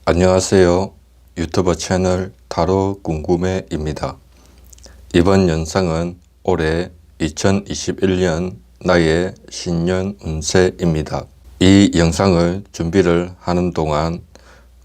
안녕하세요. 유튜버 채널 타로 궁금해입니다. 이번 영상은 올해 2021년 나의 신년 운세입니다. 이 영상을 준비를 하는 동안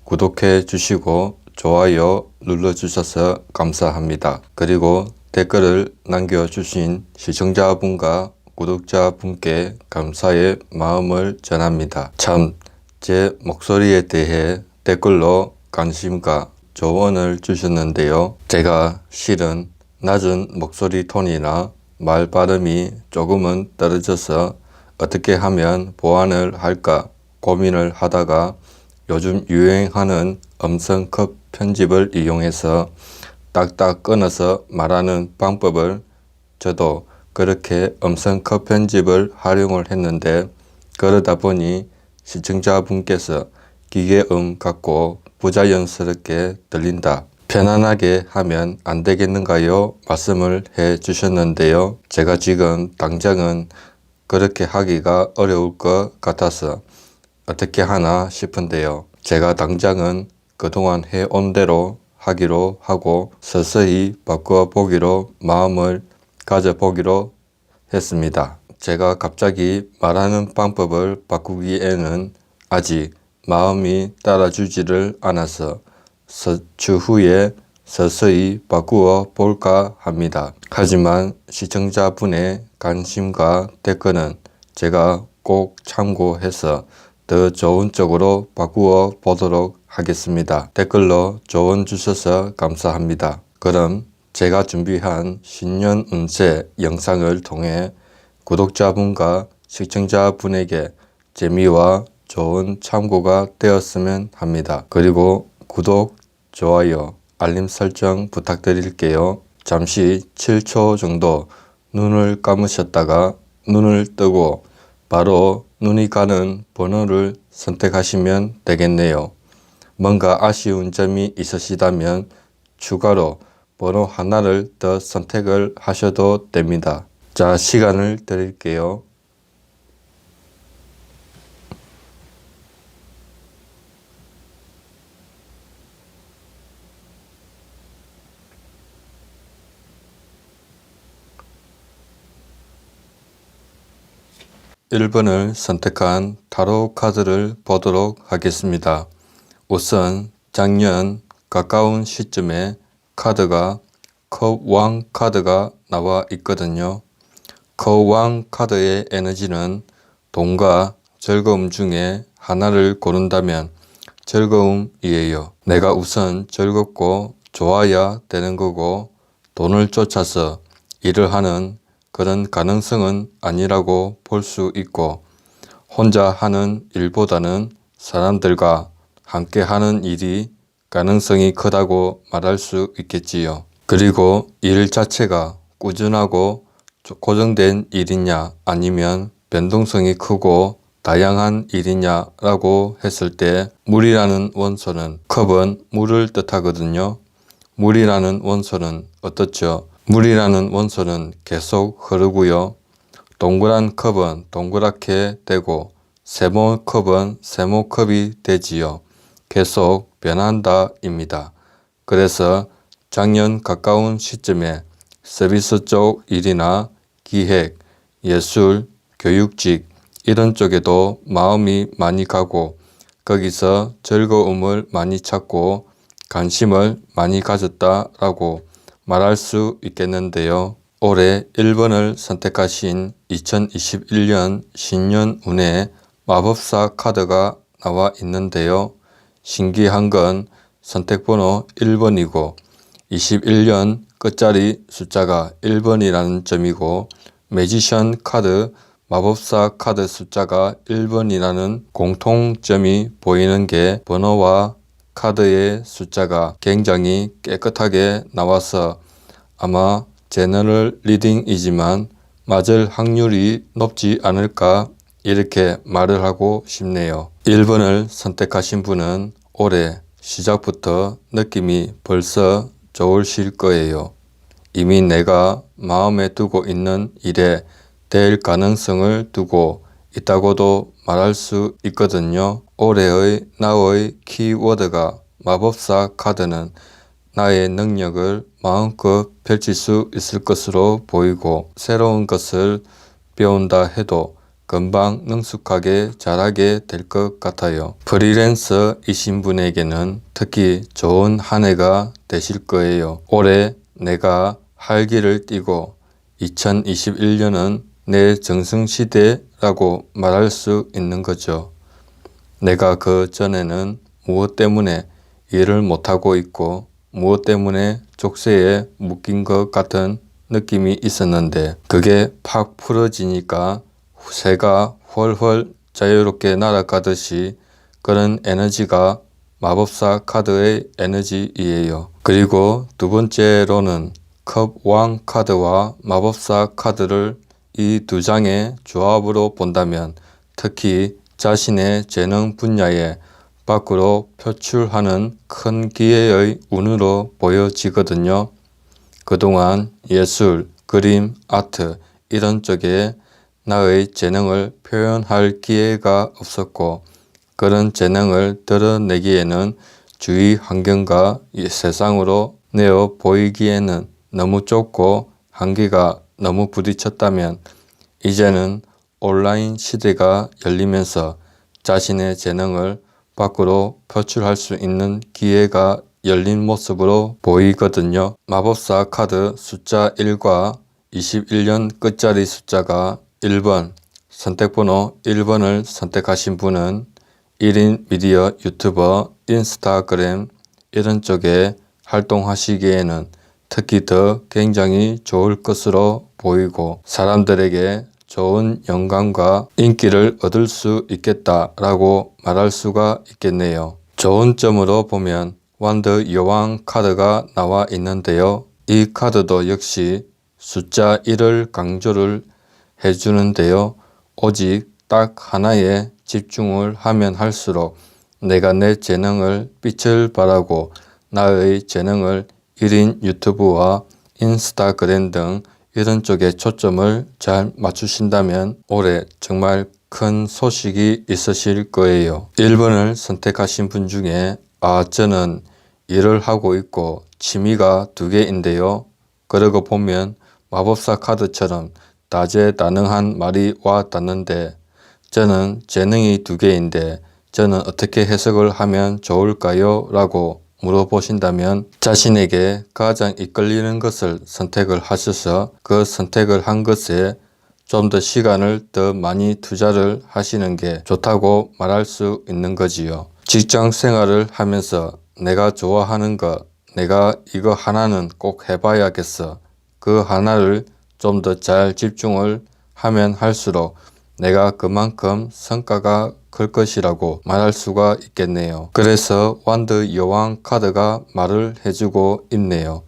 구독해 주시고 좋아요 눌러 주셔서 감사합니다. 그리고 댓글을 남겨주신 시청자분과 구독자분께 감사의 마음을 전합니다. 참, 제 목소리에 대해 댓글로 관심과 조언을 주셨는데요. 제가 실은 낮은 목소리 톤이나 말 발음이 조금은 떨어져서 어떻게 하면 보완을 할까 고민을 하다가 요즘 유행하는 음성컷 편집을 이용해서 딱딱 끊어서 말하는 방법을 저도 그렇게 음성컷 편집을 활용을 했는데, 그러다 보니 시청자분께서 기계음 같고 부자연스럽게 들린다, 편안하게 하면 안 되겠는가요? 말씀을 해 주셨는데요. 제가 지금 당장은 그렇게 하기가 어려울 것 같아서 어떻게 하나 싶은데요. 제가 당장은 그동안 해온 대로 하기로 하고 서서히 바꿔 보기로 마음을 가져보기로 했습니다. 제가 갑자기 말하는 방법을 바꾸기에는 아직 마음이 따라주지를 않아서 추후에 서서히 바꾸어 볼까 합니다. 하지만 시청자분의 관심과 댓글은 제가 꼭 참고해서 더 좋은 쪽으로 바꾸어 보도록 하겠습니다. 댓글로 조언 주셔서 감사합니다. 그럼 제가 준비한 신년 운세 영상을 통해 구독자분과 시청자분에게 재미와 좋은 참고가 되었으면 합니다. 그리고 구독, 좋아요, 알림 설정 부탁드릴게요. 잠시 7초 정도 눈을 감으셨다가 눈을 뜨고 바로 눈이 가는 번호를 선택하시면 되겠네요. 뭔가 아쉬운 점이 있으시다면 추가로 번호 하나를 더 선택을 하셔도 됩니다. 자, 시간을 드릴게요. (1번을) 선택한 타로 카드를 보도록 하겠습니다. 우선 작년 가까운 시점에 카드가 컵왕 카드가 나와 있거든요. 컵왕 카드의 에너지는 돈과 즐거움 중에 하나를 고른다면 즐거움이에요. 내가 우선 즐겁고 좋아야 되는 거고, 돈을 쫓아서 일을 하는 그런 가능성은 아니라고 볼 수 있고, 혼자 하는 일보다는 사람들과 함께 하는 일이 가능성이 크다고 말할 수 있겠지요. 그리고 일 자체가 꾸준하고 고정된 일이냐 아니면 변동성이 크고 다양한 일이냐라고 했을 때, 물이라는 원소는, 컵은 물을 뜻하거든요. 물이라는 원소는 어떻죠? 물이라는 원소는 계속 흐르고요. 동그란 컵은 동그랗게 되고 세모 컵은 세모 컵이 되지요. 계속 변한다 입니다. 그래서 작년 가까운 시점에 서비스 쪽 일이나 기획, 예술, 교육직 이런 쪽에도 마음이 많이 가고 거기서 즐거움을 많이 찾고 관심을 많이 가졌다라고 말할 수 있겠는데요. 올해 1번을 선택하신 2021년 신년 운에 마법사 카드가 나와 있는데요. 신기한 건 선택번호 1번이고 21년 끝자리 숫자가 1번이라는 점이고, 매지션 카드, 마법사 카드 숫자가 1번이라는 공통점이 보이는 게 번호와 카드의 숫자가 굉장히 깨끗하게 나와서 아마 제너럴 리딩이지만 맞을 확률이 높지 않을까, 이렇게 말을 하고 싶네요. 1번을 선택하신 분은 올해 시작부터 느낌이 벌써 좋으실 거예요. 이미 내가 마음에 두고 있는 일에 될 가능성을 두고 있다고도 말할 수 있거든요. 올해의 나의 키워드가 마법사 카드는 나의 능력을 마음껏 펼칠 수 있을 것으로 보이고 새로운 것을 배운다 해도 금방 능숙하게 잘하게 될 것 같아요. 프리랜서이신 분에게는 특히 좋은 한 해가 되실 거예요. 올해 내가 활기를 띠고 2021년은 내 정승시대라고 말할 수 있는 거죠. 내가 그 전에는 무엇 때문에 일을 못하고 있고 무엇 때문에 족쇄에 묶인 것 같은 느낌이 있었는데 그게 팍 풀어지니까 새가 훨훨 자유롭게 날아가듯이 그런 에너지가 마법사 카드의 에너지이에요. 그리고 두 번째로는 컵 왕 카드와 마법사 카드를 이 두 장의 조합으로 본다면 특히 자신의 재능 분야에 밖으로 표출하는 큰 기회의 운으로 보여지거든요. 그동안 예술, 그림, 아트 이런 쪽에 나의 재능을 표현할 기회가 없었고 그런 재능을 드러내기에는 주위 환경과 세상으로 내어 보이기에는 너무 좁고 한계가 너무 부딪혔다면 이제는 온라인 시대가 열리면서 자신의 재능을 밖으로 표출할 수 있는 기회가 열린 모습으로 보이거든요. 마법사 카드 숫자 1과 21년 끝자리 숫자가 1번, 선택번호 1번을 선택하신 분은 1인 미디어 유튜버, 인스타그램 이런 쪽에 활동하시기에는 특히 더 굉장히 좋을 것으로 보이고 사람들에게 좋은 영감과 인기를 얻을 수 있겠다라고 말할 수가 있겠네요. 좋은 점으로 보면 완드 여왕 카드가 나와 있는데요. 이 카드도 역시 숫자 1을 강조를 해주는데요. 오직 딱 하나에 집중을 하면 할수록 내가 내 재능을 빛을 발하고 나의 재능을 1인 유튜브와 인스타그램 등 이런 쪽에 초점을 잘 맞추신다면 올해 정말 큰 소식이 있으실 거예요. 1번을 선택하신 분 중에 저는 일을 하고 있고 취미가 2개인데요. 그러고 보면 마법사 카드처럼 다재다능한 말이 와 닿는데 저는 재능이 2개인데 저는 어떻게 해석을 하면 좋을까요? 라고 물어보신다면 자신에게 가장 이끌리는 것을 선택을 하셔서 그 선택을 한 것에 좀 더 시간을 더 많이 투자를 하시는 게 좋다고 말할 수 있는 거지요. 직장 생활을 하면서 내가 좋아하는 것, 내가 이거 하나는 꼭 해봐야겠어. 그 하나를 좀 더 잘 집중을 하면 할수록 내가 그만큼 성과가 클 것이라고 말할 수가 있겠네요. 그래서 완드 여왕 카드가 말을 해주고 있네요.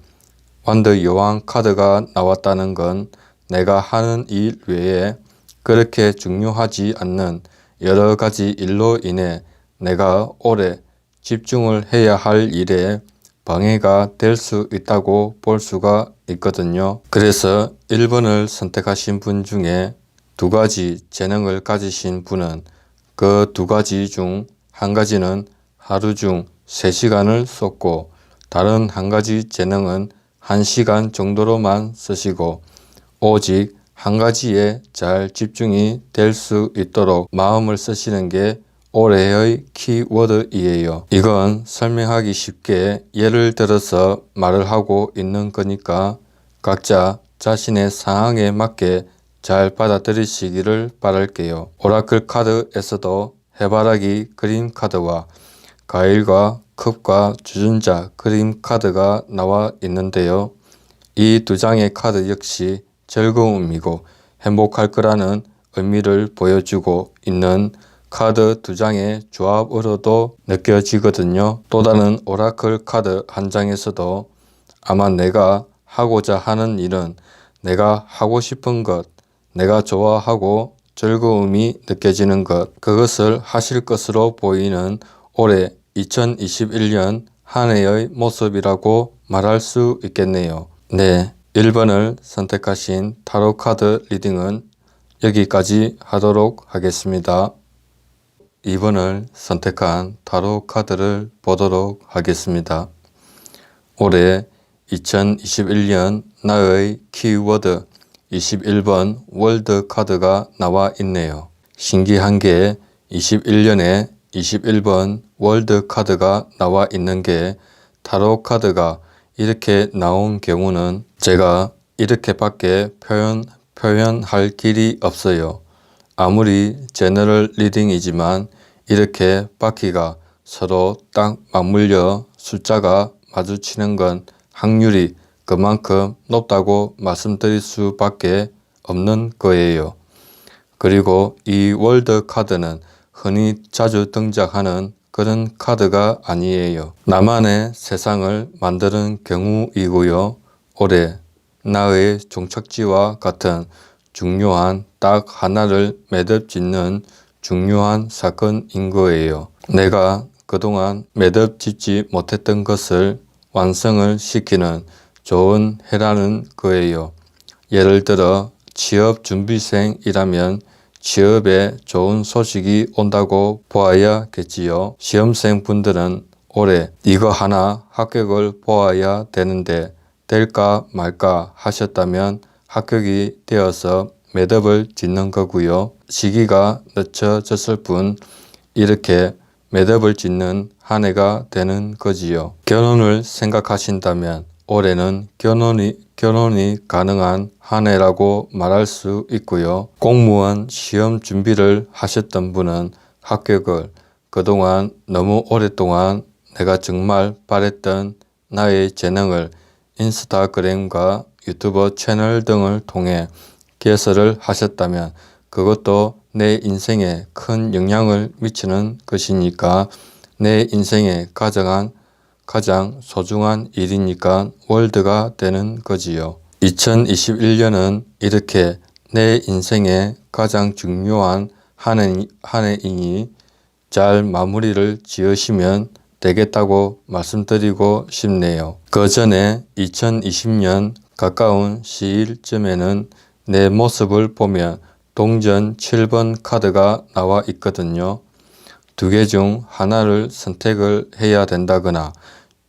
완드 여왕 카드가 나왔다는 건 내가 하는 일 외에 그렇게 중요하지 않는 여러 가지 일로 인해 내가 올해 집중을 해야 할 일에 방해가 될 수 있다고 볼 수가 있거든요. 그래서 1번을 선택하신 분 중에 2가지 재능을 가지신 분은 그 2가지 중 한 가지는 하루 중 3시간을 쏟고 다른 한 가지 재능은 1시간 정도로만 쓰시고 오직 한 가지에 잘 집중이 될 수 있도록 마음을 쓰시는 게 올해의 키워드이에요. 이건 설명하기 쉽게 예를 들어서 말을 하고 있는 거니까 각자 자신의 상황에 맞게 잘 받아들이시기를 바랄게요. 오라클 카드에서도 해바라기 그림 카드와 과일과 컵과 주전자 그림 카드가 나와 있는데요. 이 2장의 카드 역시 즐거움이고 행복할 거라는 의미를 보여주고 있는 카드 2장의 조합으로도 느껴지거든요. 또 다른 오라클 카드 한 장에서도 아마 내가 하고자 하는 일은 내가 하고 싶은 것, 내가 좋아하고 즐거움이 느껴지는 것, 그것을 하실 것으로 보이는 올해 2021년 한 해의 모습이라고 말할 수 있겠네요. 네, 1번을 선택하신 타로 카드 리딩은 여기까지 하도록 하겠습니다. 2번을 선택한 타로 카드를 보도록 하겠습니다. 올해 2021년 나의 키워드 21번 월드 카드가 나와 있네요. 신기한 게 21년에 21번 월드 카드가 나와 있는 게 타로 카드가 이렇게 나온 경우는 제가 이렇게밖에 표현할 길이 없어요. 아무리 제너럴 리딩이지만 이렇게 바퀴가 서로 딱 맞물려 숫자가 마주치는 건 확률이 그만큼 높다고 말씀드릴 수밖에 없는 거예요. 그리고 이 월드 카드는 흔히 자주 등장하는 그런 카드가 아니에요. 나만의 세상을 만드는 경우이고요. 올해 나의 종착지와 같은 중요한 딱 하나를 매듭짓는 중요한 사건인 거예요. 내가 그동안 매듭짓지 못했던 것을 완성을 시키는 좋은 해라는 거예요. 예를 들어 취업 준비생이라면 취업에 좋은 소식이 온다고 보아야겠지요. 시험생 분들은 올해 이거 하나 합격을 보아야 되는데 될까 말까 하셨다면 합격이 되어서 매듭을 짓는 거고요. 시기가 늦춰졌을 뿐 이렇게 매듭을 짓는 한 해가 되는 거지요. 결혼을 생각하신다면 올해는 결혼이 가능한 한 해라고 말할 수 있고요. 공무원 시험 준비를 하셨던 분은 합격을 그동안 너무 오랫동안 내가 정말 바랬던 나의 재능을 인스타그램과 유튜버 채널 등을 통해 개설을 하셨다면 그것도 내 인생에 큰 영향을 미치는 것이니까 내 인생에 가장 소중한 일이니까 월드가 되는 거지요. 2021년은 이렇게 내 인생에 가장 중요한 한 해이니 잘 마무리를 지으시면 되겠다고 말씀드리고 싶네요. 그 전에 2020년 가까운 시일쯤에는 내 모습을 보면 동전 7번 카드가 나와 있거든요. 두 개 중 하나를 선택을 해야 된다거나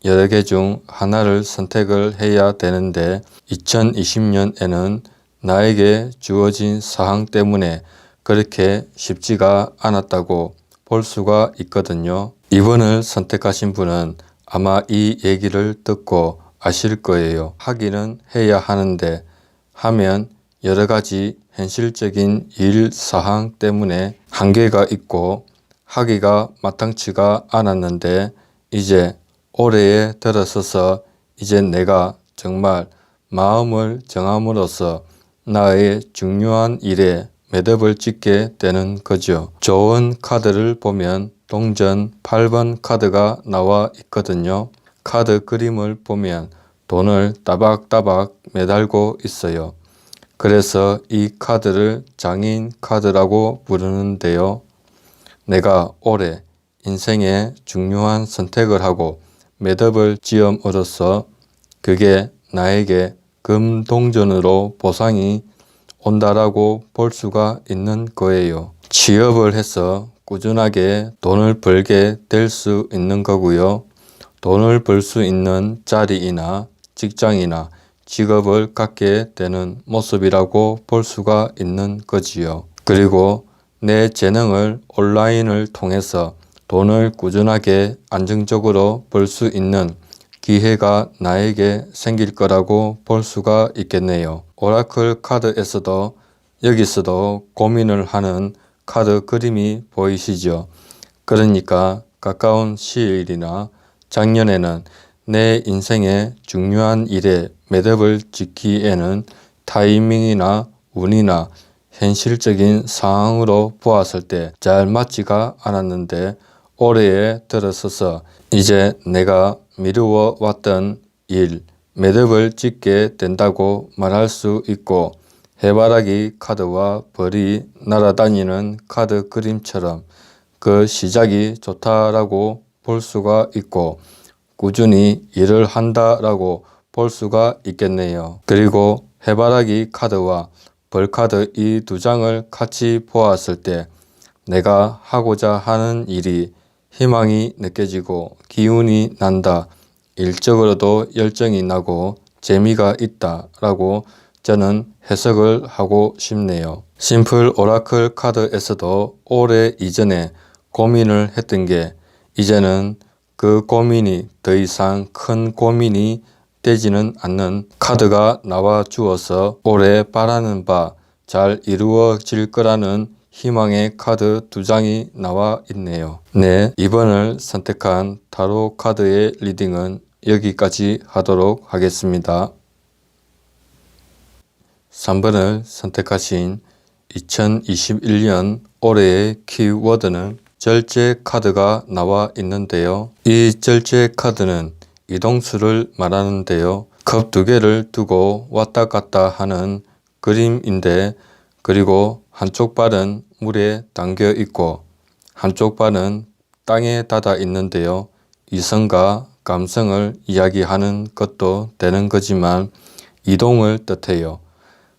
여러 개 중 하나를 선택을 해야 되는데 2020년에는 나에게 주어진 사항 때문에 그렇게 쉽지가 않았다고 볼 수가 있거든요. 2번을 선택하신 분은 아마 이 얘기를 듣고 아실 거예요. 하기는 해야 하는데 하면 여러 가지 현실적인 일 사항 때문에 한계가 있고 하기가 마땅치가 않았는데 이제 올해에 들어서서 이제 내가 정말 마음을 정함으로써 나의 중요한 일에 매듭을 짓게 되는 거죠. 좋은 카드를 보면 동전 8번 카드가 나와 있거든요. 카드 그림을 보면 돈을 따박따박 매달고 있어요. 그래서 이 카드를 장인 카드라고 부르는데요. 내가 올해 인생에 중요한 선택을 하고 매듭을 지음으로써 그게 나에게 금동전으로 보상이 온다라고 볼 수가 있는 거예요. 취업을 해서 꾸준하게 돈을 벌게 될 수 있는 거고요. 돈을 벌 수 있는 자리이나 직장이나 직업을 갖게 되는 모습이라고 볼 수가 있는 거지요. 그리고 내 재능을 온라인을 통해서 돈을 꾸준하게 안정적으로 벌 수 있는 기회가 나에게 생길 거라고 볼 수가 있겠네요. 오라클 카드에서도 여기서도 고민을 하는 카드 그림이 보이시죠? 그러니까 가까운 시일이나 작년에는 내 인생의 중요한 일에 매듭을 짓기에는 타이밍이나 운이나 현실적인 상황으로 보았을 때 잘 맞지가 않았는데 올해에 들어서서 이제 내가 미루어 왔던 일, 매듭을 짓게 된다고 말할 수 있고 해바라기 카드와 벌이 날아다니는 카드 그림처럼 그 시작이 좋다라고 볼 수가 있고 꾸준히 일을 한다라고 볼 수가 있겠네요. 그리고 해바라기 카드와 벌 카드 이 두 장을 같이 보았을 때 내가 하고자 하는 일이 희망이 느껴지고 기운이 난다. 일적으로도 열정이 나고 재미가 있다 라고 저는 해석을 하고 싶네요. 심플 오라클 카드에서도 오래 이전에 고민을 했던 게 이제는 그 고민이 더 이상 큰 고민이 되지는 않는 카드가 나와 주어서 올해 바라는 바 잘 이루어질 거라는 희망의 카드 2장이 나와 있네요. 네, 이번을 선택한 타로 카드의 리딩은 여기까지 하도록 하겠습니다. 3번을 선택하신 2021년 올해의 키워드는 절제 카드가 나와 있는데요. 이 절제 카드는 이동수를 말하는데요. 컵 2개를 두고 왔다 갔다 하는 그림인데, 그리고 한쪽 발은 물에 담겨 있고 한쪽 발은 땅에 닿아 있는데요. 이성과 감성을 이야기하는 것도 되는 거지만 이동을 뜻해요.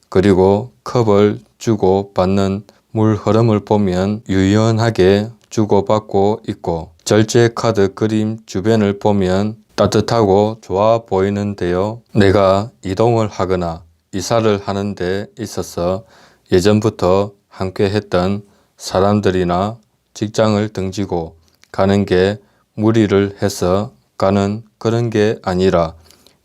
그리고 컵을 주고 받는 물 흐름을 보면 유연하게 주고받고 있고, 절제 카드 그림 주변을 보면 따뜻하고 좋아 보이는데요. 내가 이동을 하거나 이사를 하는 데 있어서 예전부터 함께 했던 사람들이나 직장을 등지고 가는 게 무리를 해서 가는 그런 게 아니라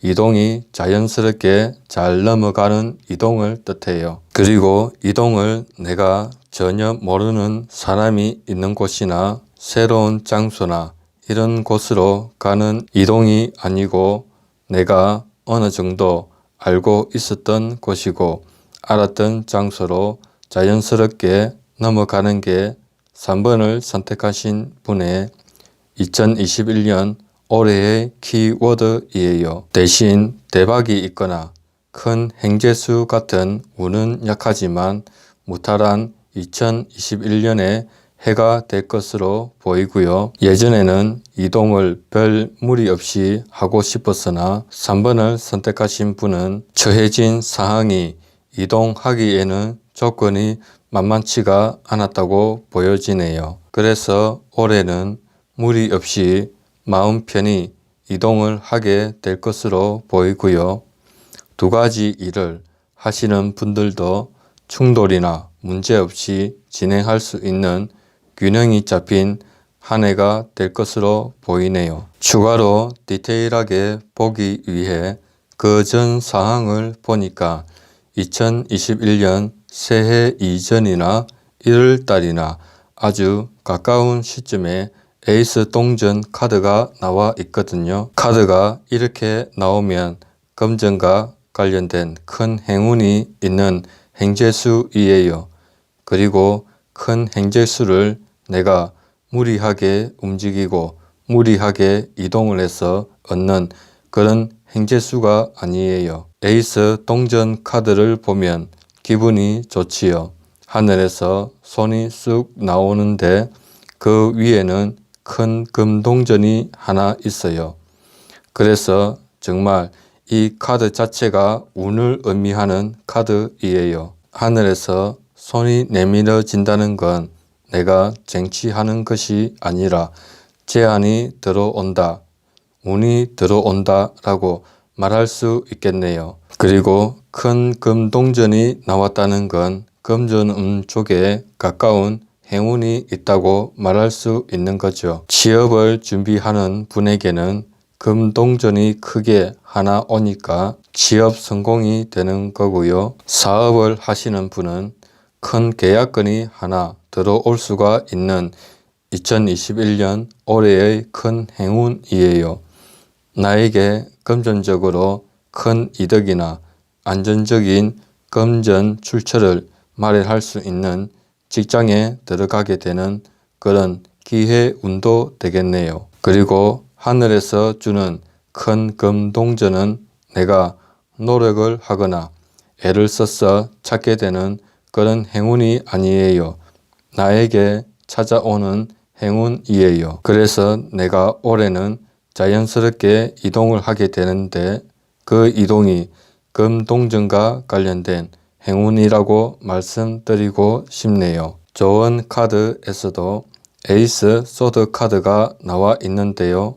이동이 자연스럽게 잘 넘어가는 이동을 뜻해요. 그리고 이동을 내가 전혀 모르는 사람이 있는 곳이나 새로운 장소나 이런 곳으로 가는 이동이 아니고 내가 어느 정도 알고 있었던 곳이고 알았던 장소로 자연스럽게 넘어가는 게 3번을 선택하신 분의 2021년 올해의 키워드이에요. 대신 대박이 있거나 큰 행재수 같은 운은 약하지만 무탈한 2021년에 해가 될 것으로 보이고요. 예전에는 이동을 별 무리 없이 하고 싶었으나 3번을 선택하신 분은 처해진 상황이 이동하기에는 조건이 만만치가 않았다고 보여지네요. 그래서 올해는 무리 없이 마음 편히 이동을 하게 될 것으로 보이고요. 2가지 일을 하시는 분들도 충돌이나 문제없이 진행할 수 있는 균형이 잡힌 한 해가 될 것으로 보이네요. 추가로 디테일하게 보기 위해 그 전 상황을 보니까 2021년 새해 이전이나 1월달이나 아주 가까운 시점에 에이스 동전 카드가 나와 있거든요. 카드가 이렇게 나오면 금전과 관련된 큰 행운이 있는 행재수이에요. 그리고 큰 행재수를 내가 무리하게 움직이고 무리하게 이동을 해서 얻는 그런 행재수가 아니에요. 에이스 동전 카드를 보면 기분이 좋지요. 하늘에서 손이 쑥 나오는데 그 위에는 큰 금동전이 하나 있어요. 그래서 정말 이 카드 자체가 운을 의미하는 카드이에요. 하늘에서 손이 내밀어진다는 건 내가 쟁취하는 것이 아니라 제안이 들어온다, 운이 들어온다 라고 말할 수 있겠네요. 그리고 큰 금동전이 나왔다는 건 금전운 쪽에 가까운 행운이 있다고 말할 수 있는 거죠. 취업을 준비하는 분에게는 금동전이 크게 하나 오니까 취업 성공이 되는 거고요. 사업을 하시는 분은 큰 계약건이 하나 들어올 수가 있는 2021년 올해의 큰 행운이에요. 나에게 금전적으로 큰 이득이나 안전적인 금전 출처를 마련할 수 있는 직장에 들어가게 되는 그런 기회 운도 되겠네요. 그리고 하늘에서 주는 큰 금동전은 내가 노력을 하거나 애를 써서 찾게 되는 그런 행운이 아니에요. 나에게 찾아오는 행운이에요. 그래서 내가 올해는 자연스럽게 이동을 하게 되는데 그 이동이 금동전과 관련된 행운이라고 말씀드리고 싶네요. 좋은 카드에서도 에이스 소드 카드가 나와 있는데요.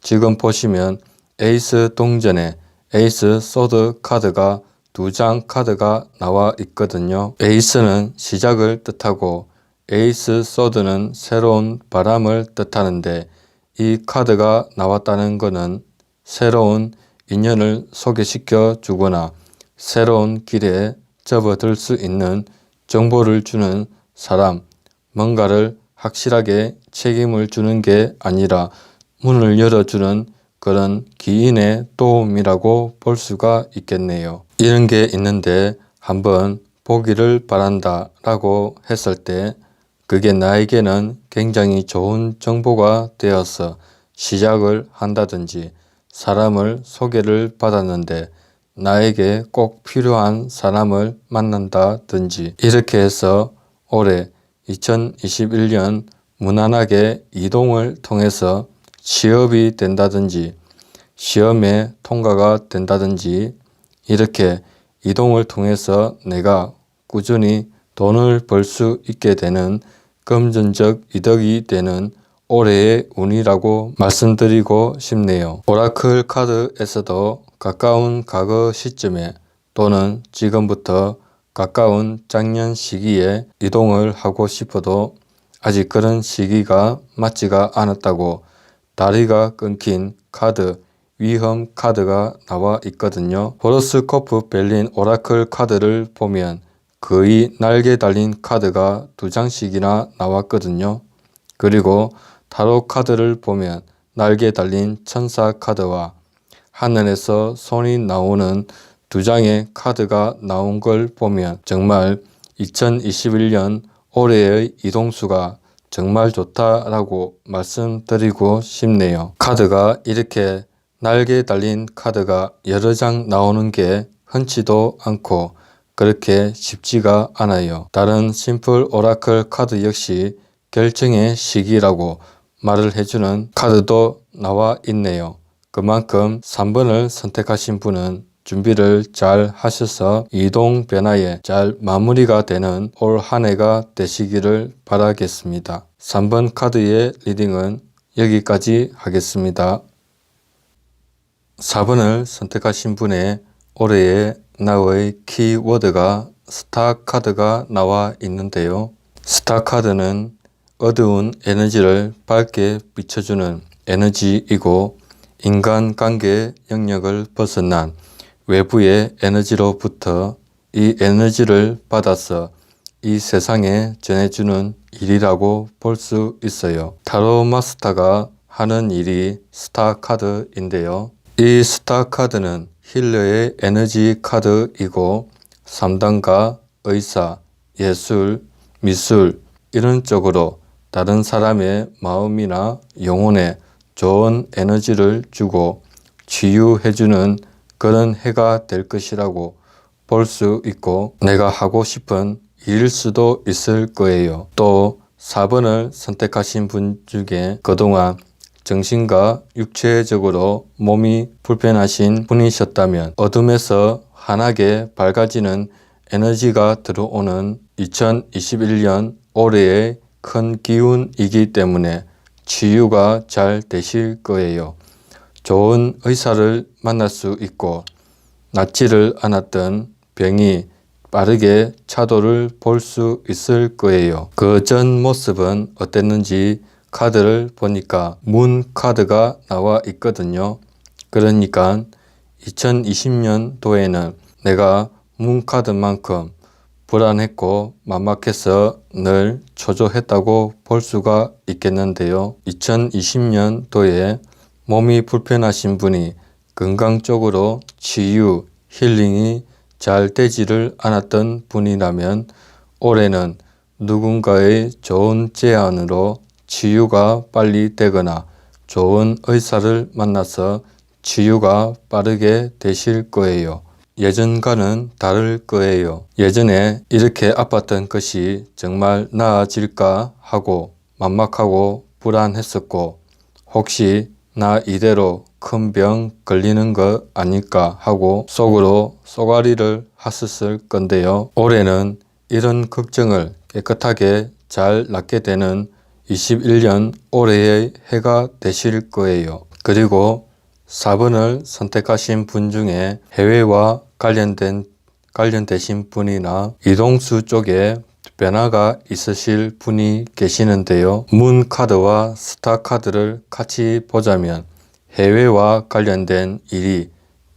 지금 보시면 에이스 동전에 에이스 소드 카드가 2장 카드가 나와 있거든요. 에이스는 시작을 뜻하고 에이스 소드는 새로운 바람을 뜻하는데, 이 카드가 나왔다는 것은 새로운 인연을 소개시켜 주거나 새로운 길에 접어들 수 있는 정보를 주는 사람, 뭔가를 확실하게 책임을 주는 게 아니라 문을 열어주는 그런 기인의 도움이라고 볼 수가 있겠네요. 이런 게 있는데, 한번 보기를 바란다 라고 했을 때 그게 나에게는 굉장히 좋은 정보가 되어서 시작을 한다든지, 사람을 소개를 받았는데 나에게 꼭 필요한 사람을 만난다든지, 이렇게 해서 올해 2021년 무난하게 이동을 통해서 취업이 된다든지 시험에 통과가 된다든지, 이렇게 이동을 통해서 내가 꾸준히 돈을 벌 수 있게 되는 금전적 이득이 되는 올해의 운이라고 말씀드리고 싶네요. 오라클 카드에서도 가까운 과거 시점에 또는 지금부터 가까운 작년 시기에 이동을 하고 싶어도 아직 그런 시기가 맞지가 않았다고 다리가 끊긴 카드, 위험 카드가 나와 있거든요. 호로스코프 벨린 오라클 카드를 보면 거의 날개 달린 카드가 2장씩이나 나왔거든요. 그리고 타로 카드를 보면 날개 달린 천사 카드와 하늘에서 손이 나오는 2장의 카드가 나온 걸 보면 정말 2021년 올해의 이동수가 정말 좋다라고 말씀드리고 싶네요. 카드가 이렇게 날개 달린 카드가 여러 장 나오는 게 흔치도 않고 그렇게 쉽지가 않아요. 다른 심플 오라클 카드 역시 결정의 시기라고 말을 해주는 카드도 나와 있네요. 그만큼 3번을 선택하신 분은 준비를 잘 하셔서 이동 변화에 잘 마무리가 되는 올 한 해가 되시기를 바라겠습니다. 3번 카드의 리딩은 여기까지 하겠습니다. 4번을 선택하신 분의 올해의 나의 키워드가 스타 카드가 나와 있는데요. 스타 카드는 어두운 에너지를 밝게 비춰주는 에너지이고, 인간관계 영역을 벗어난 외부의 에너지로부터 이 에너지를 받아서 이 세상에 전해주는 일이라고 볼 수 있어요. 타로 마스터가 하는 일이 스타 카드인데요. 이 스타 카드는 힐러의 에너지 카드이고, 3단과 의사, 예술, 미술 이런 쪽으로 다른 사람의 마음이나 영혼에 좋은 에너지를 주고 치유해주는 그런 해가 될 것이라고 볼 수 있고, 내가 하고 싶은 일일 수도 있을 거예요. 또 4번을 선택하신 분 중에 그동안 정신과 육체적으로 몸이 불편하신 분이셨다면 어둠에서 환하게 밝아지는 에너지가 들어오는 2021년 올해의 큰 기운이기 때문에 치유가 잘 되실 거예요. 좋은 의사를 만날 수 있고, 낫지를 않았던 병이 빠르게 차도를 볼 수 있을 거예요. 그 전 모습은 어땠는지 카드를 보니까 문 카드가 나와 있거든요. 그러니까 2020년도에는 내가 문 카드만큼 불안했고 막막해서 늘 초조했다고 볼 수가 있겠는데요. 2020년도에 몸이 불편하신 분이 건강 쪽으로 치유, 힐링이 잘 되지를 않았던 분이라면 올해는 누군가의 좋은 제안으로 치유가 빨리 되거나 좋은 의사를 만나서 치유가 빠르게 되실 거예요. 예전과는 다를 거예요. 예전에 이렇게 아팠던 것이 정말 나아질까 하고 막막하고 불안했었고, 혹시 나 이대로 큰 병 걸리는 거 아닐까 하고 속으로 쏘가리를 하셨을 건데요. 올해는 이런 걱정을 깨끗하게 잘 낫게 되는 21년 올해의 해가 되실 거예요. 그리고 4번을 선택하신 분 중에 해외와 관련되신 분이나 이동수 쪽에 변화가 있으실 분이 계시는데요. 문 카드와 스타 카드를 같이 보자면 해외와 관련된 일이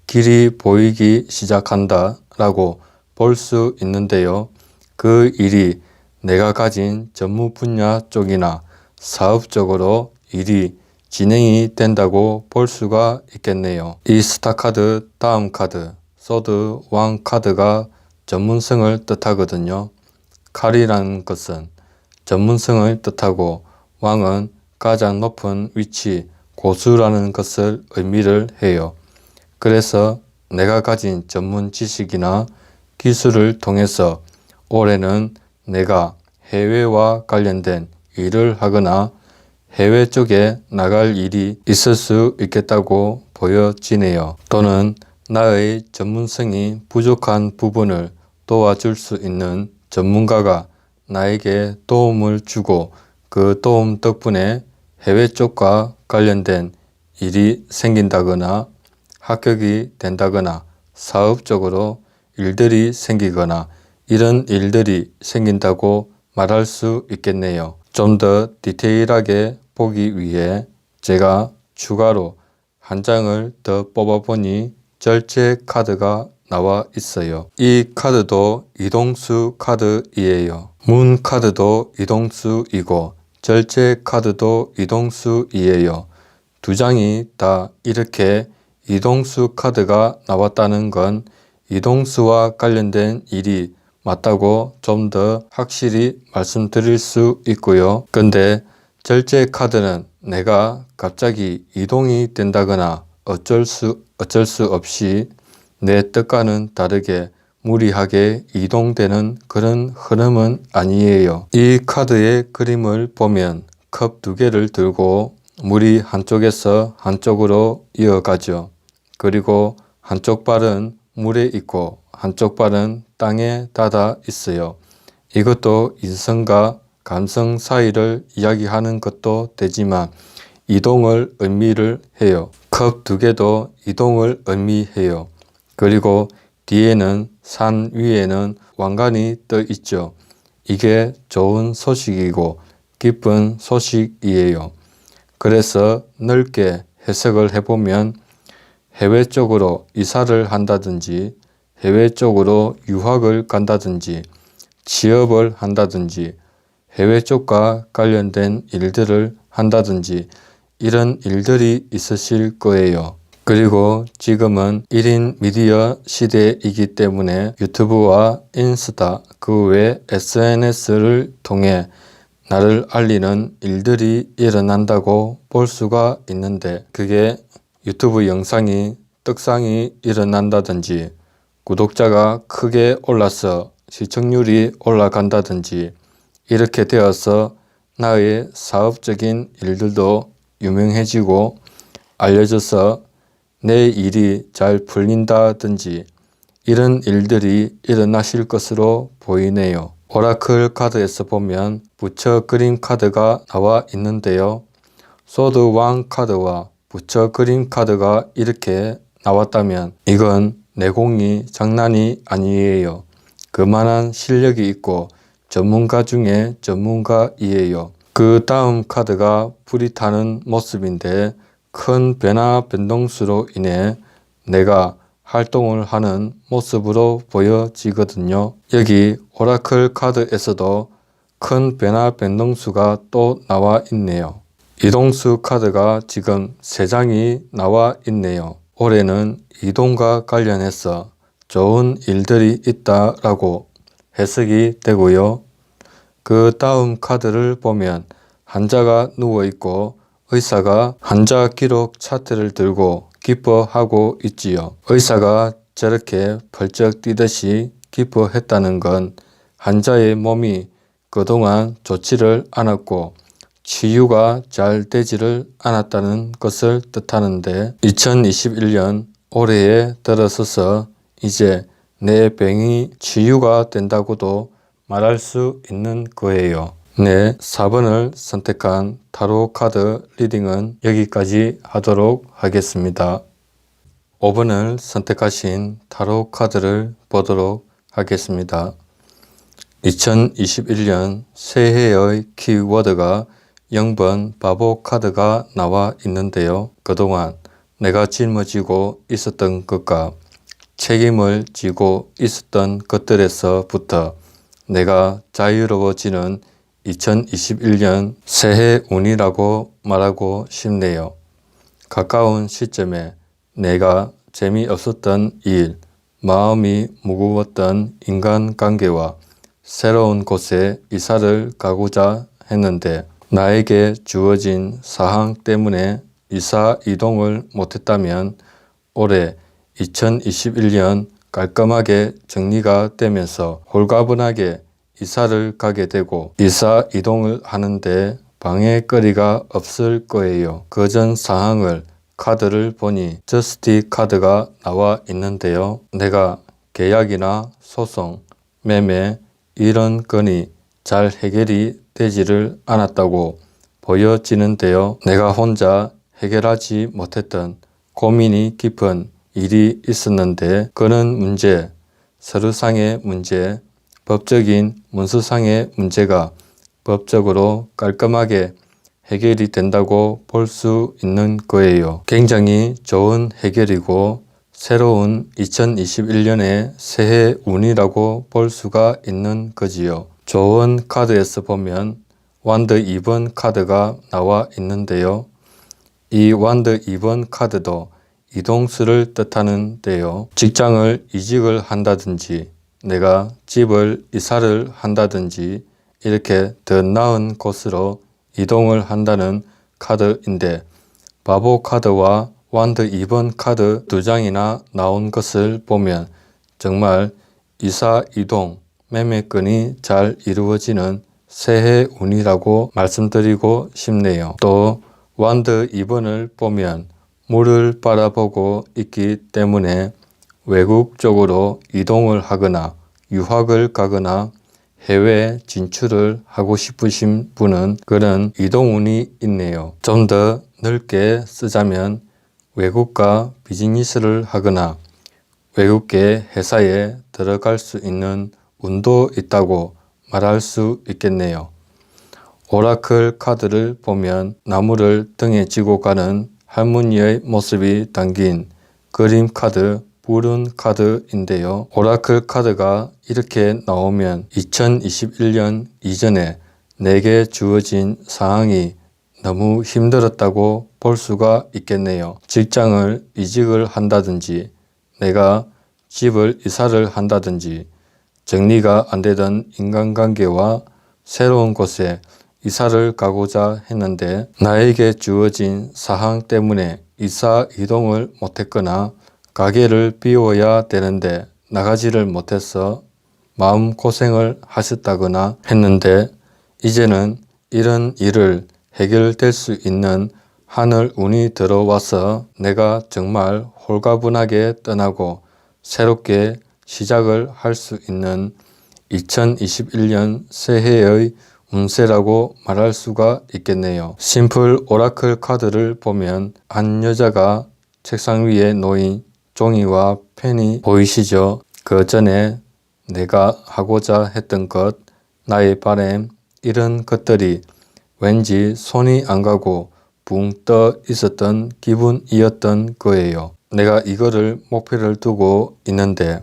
길이 보이기 시작한다 라고 볼 수 있는데요. 그 일이 내가 가진 전문 분야 쪽이나 사업적으로 일이 진행이 된다고 볼 수가 있겠네요. 이 스타 카드 다음 카드 소드 왕 카드가 전문성을 뜻하거든요. 칼이라는 것은 전문성을 뜻하고 왕은 가장 높은 위치, 고수라는 것을 의미를 해요. 그래서 내가 가진 전문 지식이나 기술을 통해서 올해는 내가 해외와 관련된 일을 하거나 해외 쪽에 나갈 일이 있을 수 있겠다고 보여지네요. 또는 나의 전문성이 부족한 부분을 도와줄 수 있는 전문가가 나에게 도움을 주고 그 도움 덕분에 해외 쪽과 관련된 일이 생긴다거나 합격이 된다거나 사업적으로 일들이 생기거나 이런 일들이 생긴다고 말할 수 있겠네요. 좀 더 디테일하게 보기 위해 제가 추가로 한 장을 더 뽑아보니 절제 카드가 나와 있어요. 이 카드도 이동수 카드이에요. 문 카드도 이동수이고 절제 카드도 이동수이에요. 두 장이 다 이렇게 이동수 카드가 나왔다는 건 이동수와 관련된 일이 맞다고 좀 더 확실히 말씀드릴 수 있고요. 근데 절제 카드는 내가 갑자기 이동이 된다거나 어쩔 수 없이 내 뜻과는 다르게 무리하게 이동되는 그런 흐름은 아니에요. 이 카드의 그림을 보면 컵 두 개를 들고 물이 한쪽에서 한쪽으로 이어가죠. 그리고 한쪽 발은 물에 있고 한쪽 발은 땅에 닿아 있어요. 이것도 인성과 감성 사이를 이야기하는 것도 되지만 이동을 의미를 해요. 컵 두 개도 이동을 의미해요. 그리고 뒤에는 산 위에는 왕관이 떠 있죠. 이게 좋은 소식이고 기쁜 소식이에요. 그래서 넓게 해석을 해보면 해외 쪽으로 이사를 한다든지 해외 쪽으로 유학을 간다든지 취업을 한다든지 해외 쪽과 관련된 일들을 한다든지 이런 일들이 있으실 거예요. 그리고 지금은 1인 미디어 시대이기 때문에 유튜브와 인스타 그 외 SNS를 통해 나를 알리는 일들이 일어난다고 볼 수가 있는데 그게 유튜브 영상이 떡상이 일어난다든지 구독자가 크게 올라서 시청률이 올라간다든지 이렇게 되어서 나의 사업적인 일들도 유명해지고 알려져서 내 일이 잘 풀린다든지 이런 일들이 일어나실 것으로 보이네요. 오라클 카드에서 보면 부처 그림 카드가 나와 있는데요. 소드 왕 카드와 부처 그림 카드가 이렇게 나왔다면 이건 내공이 장난이 아니에요. 그만한 실력이 있고 전문가 중에 전문가이에요. 그 다음 카드가 불이 타는 모습인데 큰 변화 변동수로 인해 내가 활동을 하는 모습으로 보여지거든요. 여기 오라클 카드에서도 큰 변화 변동수가 또 나와 있네요. 이동수 카드가 지금 3장이 나와 있네요. 올해는 이동과 관련해서 좋은 일들이 있다라고 해석이 되고요. 그 다음 카드를 보면 환자가 누워있고 의사가 환자 기록 차트를 들고 기뻐하고 있지요. 의사가 저렇게 펄쩍 뛰듯이 기뻐했다는 건 환자의 몸이 그동안 좋지를 않았고 치유가 잘 되지를 않았다는 것을 뜻하는데 2021년 올해에 들어서서 이제 내 병이 치유가 된다고도 말할 수 있는 거예요. 네, 4번을 선택한 타로 카드 리딩은 여기까지 하도록 하겠습니다. 5번을 선택하신 타로 카드를 보도록 하겠습니다. 2021년 새해의 키워드가 0번 바보 카드가 나와 있는데요. 그동안 내가 짊어지고 있었던 것과 책임을 지고 있었던 것들에서부터 내가 자유로워지는 2021년 새해 운이라고 말하고 싶네요. 가까운 시점에 내가 재미없었던 일, 마음이 무거웠던 인간관계와 새로운 곳에 이사를 가고자 했는데 나에게 주어진 사항 때문에 이사 이동을 못했다면 올해 2021년 깔끔하게 정리가 되면서 홀가분하게 이사를 가게 되고 이사 이동을 하는데 방해거리가 없을 거예요. 그전 상황을 카드를 보니 저스티 카드가 나와 있는데요. 내가 계약이나 소송, 매매 이런 건이 잘 해결이 되지를 않았다고 보여지는데요. 내가 혼자 해결하지 못했던 고민이 깊은 일이 있었는데 그런 문제, 서류상의 문제, 법적인 문서상의 문제가 법적으로 깔끔하게 해결이 된다고 볼 수 있는 거예요. 굉장히 좋은 해결이고 새로운 2021년의 새해 운이라고 볼 수가 있는 거지요. 좋은 카드에서 보면 완드 2번 카드가 나와 있는데요. 이 완드 2번 카드도 이동수를 뜻하는데요. 직장을 이직을 한다든지 내가 집을 이사를 한다든지 이렇게 더 나은 곳으로 이동을 한다는 카드인데 바보 카드와 완드 2번 카드 두 장이나 나온 것을 보면 정말 이사 이동, 매매건이 잘 이루어지는 새해 운이라고 말씀드리고 싶네요. 또 완드 2번을 보면 물을 바라보고 있기 때문에 외국 쪽으로 이동을 하거나 유학을 가거나 해외 진출을 하고 싶으신 분은 그런 이동운이 있네요. 좀 더 넓게 쓰자면 외국과 비즈니스를 하거나 외국계 회사에 들어갈 수 있는 운도 있다고 말할 수 있겠네요. 오라클 카드를 보면 나무를 등에 지고 가는 할머니의 모습이 담긴 그림 카드, 푸른 카드인데요. 오라클 카드가 이렇게 나오면 2021년 이전에 내게 주어진 상황이 너무 힘들었다고 볼 수가 있겠네요. 직장을 이직을 한다든지 내가 집을 이사를 한다든지 정리가 안 되던 인간관계와 새로운 곳에 이사를 가고자 했는데 나에게 주어진 사항 때문에 이사 이동을 못했거나 가게를 비워야 되는데 나가지를 못해서 마음고생을 하셨다거나 했는데 이제는 이런 일을 해결될 수 있는 하늘 운이 들어와서 내가 정말 홀가분하게 떠나고 새롭게 시작을 할 수 있는 2021년 새해의 운세라고 말할 수가 있겠네요. 심플 오라클 카드를 보면 한 여자가 책상 위에 놓인 종이와 펜이 보이시죠? 그 전에 내가 하고자 했던 것, 나의 바람 이런 것들이 왠지 손이 안 가고 붕 떠 있었던 기분이었던 거예요. 내가 이거를 목표를 두고 있는데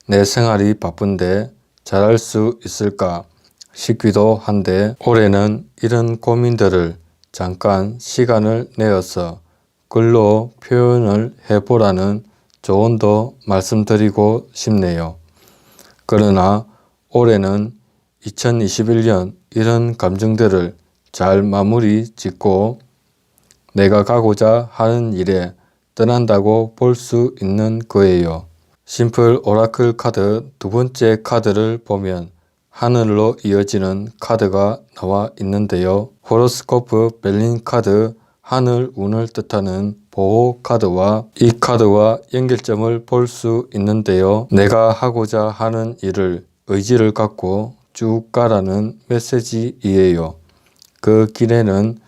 내 생활이 바쁜데 잘할 수 있을까 싶기도 한데 올해는 이런 고민들을 잠깐 시간을 내어서 글로 표현을 해보라는 조언도 말씀드리고 싶네요. 그러나 올해는 2021년 이런 감정들을 잘 마무리 짓고 내가 가고자 하는 일에 떠난다고 볼 수 있는 거예요. 심플 오라클 카드 두 번째 카드를 보면 하늘로 이어지는 카드가 나와 있는데요. 호로스코프 벨린 카드 하늘 운을 뜻하는 보호 카드와 이 카드와 연결점을 볼 수 있는데요. 내가 하고자 하는 일을 의지를 갖고 쭉 가라는 메시지이에요. 그 길에는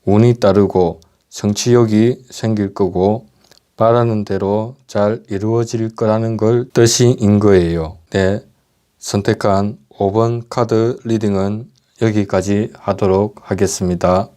운이 따르고 성취욕이 생길 거고 바라는 대로 잘 이루어질 거라는 걸 뜻인 거예요. 네, 선택한 5번 카드 리딩은 여기까지 하도록 하겠습니다.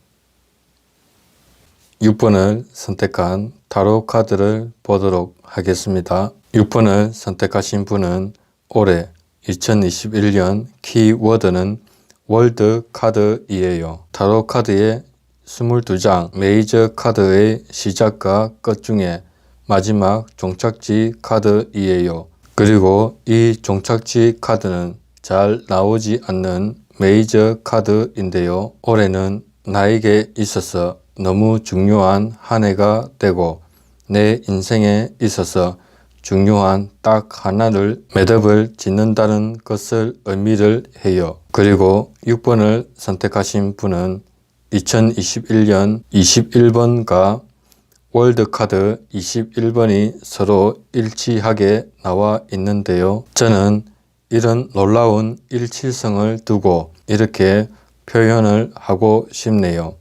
6번을 선택한 타로 카드를 보도록 하겠습니다. 6번을 선택하신 분은 올해 2021년 키워드는 월드 카드이에요. 타로 카드의 22장 메이저 카드의 시작과 끝 중에 마지막 종착지 카드이에요. 그리고 이 종착지 카드는 잘 나오지 않는 메이저 카드인데요. 올해는 나에게 있어서 너무 중요한 한 해가 되고 내 인생에 있어서 중요한 딱 하나를 매듭을 짓는다는 것을 의미를 해요. 그리고 6번을 선택하신 분은 2021년 21번과 월드카드 21번이 서로 일치하게 나와 있는데요. 저는 이런 놀라운 일치성을 두고 이렇게 표현을 하고 싶네요.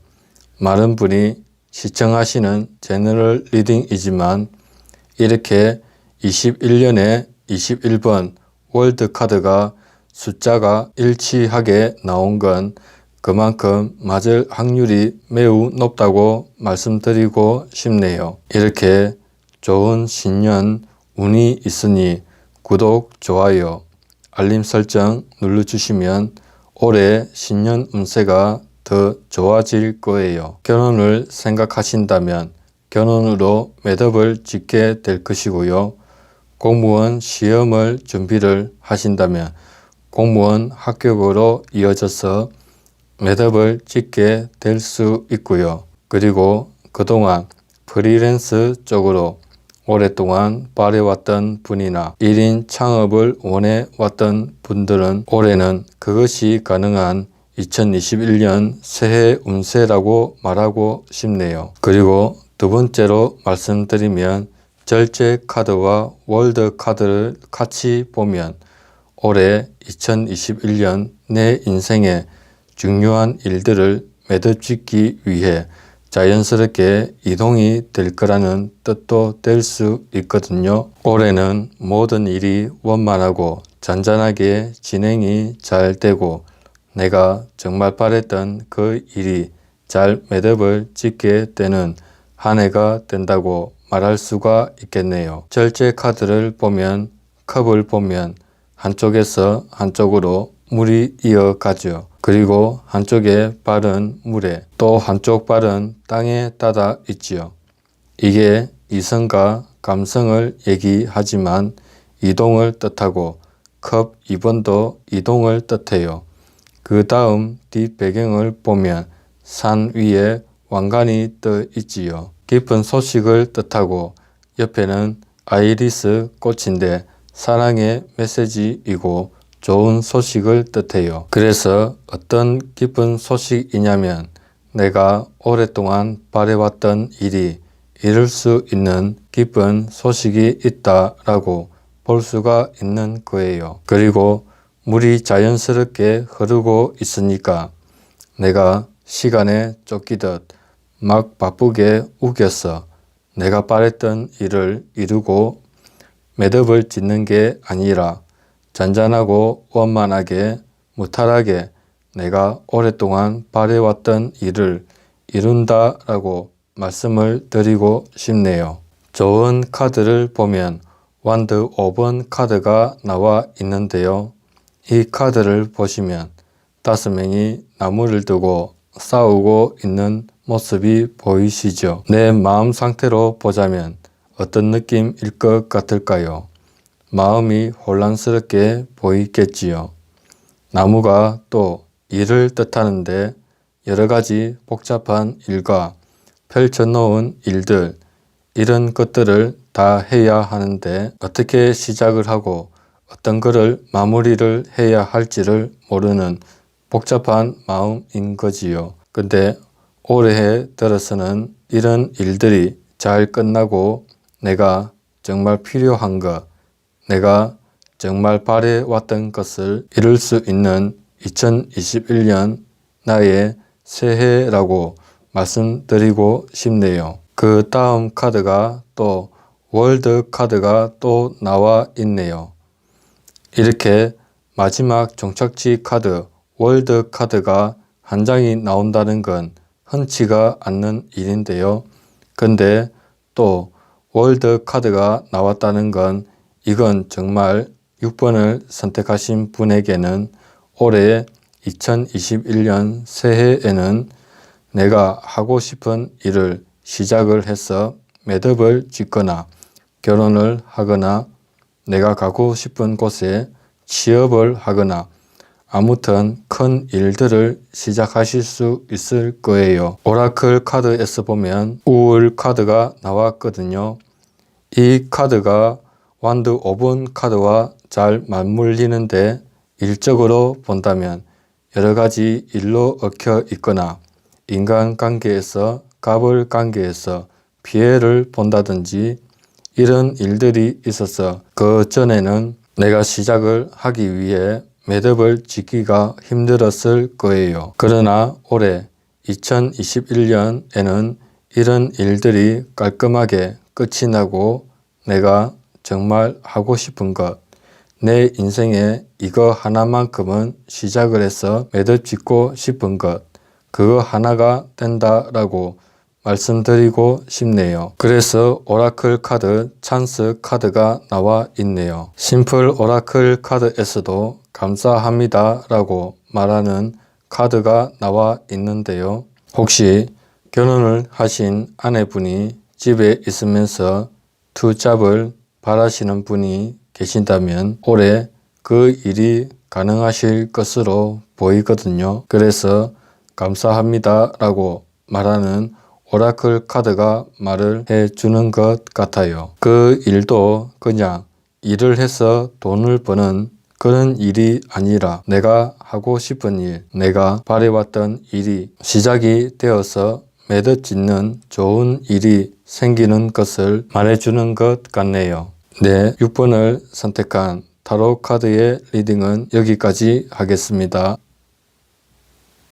많은 분이 시청하시는 제너럴 리딩이지만 이렇게 21년에 21번 월드카드가 숫자가 일치하게 나온 건 그만큼 맞을 확률이 매우 높다고 말씀드리고 싶네요. 이렇게 좋은 신년 운이 있으니 구독, 좋아요, 알림 설정 눌러주시면 올해 신년 운세가 더 좋아질 거예요. 결혼을 생각하신다면 결혼으로 매듭을 짓게 될 것이고요. 공무원 시험을 준비를 하신다면 공무원 합격으로 이어져서 매듭을 짓게 될 수 있고요. 그리고 그동안 프리랜서 쪽으로 오랫동안 바래왔던 분이나 1인 창업을 원해왔던 분들은 올해는 그것이 가능한 2021년 새해 운세라고 말하고 싶네요. 그리고 두 번째로 말씀드리면 절제 카드와 월드 카드를 같이 보면 올해 2021년 내 인생에 중요한 일들을 매듭짓기 위해 자연스럽게 이동이 될 거라는 뜻도 될 수 있거든요. 올해는 모든 일이 원만하고 잔잔하게 진행이 잘 되고 내가 정말 바랬던 그 일이 잘 매듭을 짓게 되는 한 해가 된다고 말할 수가 있겠네요. 절제 카드를 보면 컵을 보면 한쪽에서 한쪽으로 물이 이어가죠. 그리고 한쪽의 발은 물에 또 한쪽 발은 땅에 닿아 있지요. 이게 이성과 감성을 얘기하지만 이동을 뜻하고 컵 2번도 이동을 뜻해요. 그 다음 뒷배경을 보면 산 위에 왕관이 떠 있지요. 깊은 소식을 뜻하고 옆에는 아이리스 꽃인데 사랑의 메시지이고 좋은 소식을 뜻해요. 그래서 어떤 깊은 소식이냐면 내가 오랫동안 바래왔던 일이 이룰 수 있는 깊은 소식이 있다라고 볼 수가 있는 거예요. 그리고 물이 자연스럽게 흐르고 있으니까 내가 시간에 쫓기듯 막 바쁘게 우겨서 내가 바랬던 일을 이루고 매듭을 짓는 게 아니라 잔잔하고 원만하게 무탈하게 내가 오랫동안 바래왔던 일을 이룬다라고 말씀을 드리고 싶네요. 좋은 카드를 보면 완드 5번 카드가 나와 있는데요. 이 카드를 보시면 5명이 나무를 두고 싸우고 있는 모습이 보이시죠? 내 마음 상태로 보자면 어떤 느낌일 것 같을까요? 마음이 혼란스럽게 보이겠지요. 나무가 또 일을 뜻하는데 여러 가지 복잡한 일과 펼쳐놓은 일들, 이런 것들을 다 해야 하는데 어떻게 시작을 하고 어떤 것을 마무리를 해야 할지를 모르는 복잡한 마음인 거지요. 근데 올해 들어서는 이런 일들이 잘 끝나고 내가 정말 필요한 것, 내가 정말 바래왔던 것을 이룰 수 있는 2021년 나의 새해라고 말씀드리고 싶네요. 그 다음 카드가 또 월드 카드가 또 나와 있네요. 이렇게 마지막 종착지 카드 월드 카드가 한 장이 나온다는 건 흔치가 않는 일인데요. 근데 또 월드 카드가 나왔다는 건 이건 정말 6번을 선택하신 분에게는 올해 2021년 새해에는 내가 하고 싶은 일을 시작을 해서 매듭을 짓거나 결혼을 하거나 내가 가고 싶은 곳에 취업을 하거나 아무튼 큰 일들을 시작하실 수 있을 거예요. 오라클 카드에서 보면 우울 카드가 나왔거든요. 이 카드가 완드 오븐 카드와 잘 맞물리는데 일적으로 본다면 여러 가지 일로 얽혀 있거나 인간관계에서 갑을 관계에서 피해를 본다든지 이런 일들이 있어서 그 전에는 내가 시작을 하기 위해 매듭을 짓기가 힘들었을 거예요. 그러나 올해 2021년에는 이런 일들이 깔끔하게 끝이 나고 내가 정말 하고 싶은 것, 내 인생에 이거 하나만큼은 시작을 해서 매듭 짓고 싶은 것, 그거 하나가 된다라고 말씀드리고 싶네요. 그래서 오라클 카드 찬스 카드가 나와 있네요. 심플 오라클 카드에서도 감사합니다 라고 말하는 카드가 나와 있는데요. 혹시 결혼을 하신 아내분이 집에 있으면서 투잡을 바라시는 분이 계신다면 올해 그 일이 가능하실 것으로 보이거든요. 그래서 감사합니다 라고 말하는 오라클 카드가 말을 해주는 것 같아요. 그 일도 그냥 일을 해서 돈을 버는 그런 일이 아니라 내가 하고 싶은 일, 내가 바래왔던 일이 시작이 되어서 매듭 짓는 좋은 일이 생기는 것을 말해주는 것 같네요. 네, 6번을 선택한 타로 카드의 리딩은 여기까지 하겠습니다.